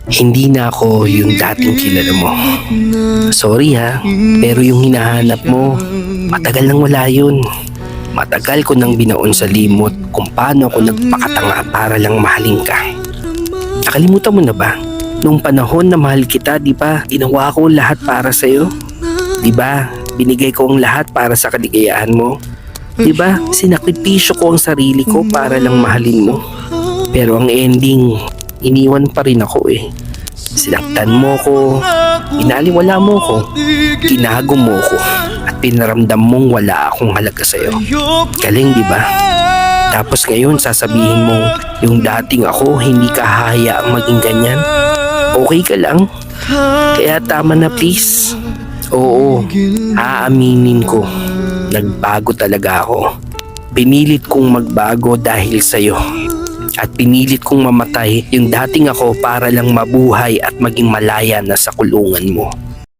Hindi na ako yung dating kilala mo. Sorry ha, pero yung hinahanap mo, matagal nang wala yun. Matagal ko nang binaon sa limot kung paano ako nagpakatanga para lang mahalin ka. Nakalimutan mo na ba? Nung panahon na mahal kita, di ba? Ginawa ko ang lahat para sa'yo. Di ba? Binigay ko ang lahat para sa kaligayahan mo. Di ba? Sinakripisyo ko ang sarili ko para lang mahalin mo. Pero ang ending, iniwan pa rin ako eh. Sinaktan mo ko, inaliwala mo ko, ginago mo ko, at pinaramdam mong wala akong halaga sa'yo. Galing di ba? Tapos ngayon sasabihin mo, yung dating ako hindi ka hahayaang maging ganyan. Okay ka lang? Kaya tama na please. Oo, aaminin ko, nagbago talaga ako. Pinilit kong magbago dahil sa'yo. At pinilit kong mamatay yung dating ako para lang mabuhay at maging malaya na sa kulungan mo.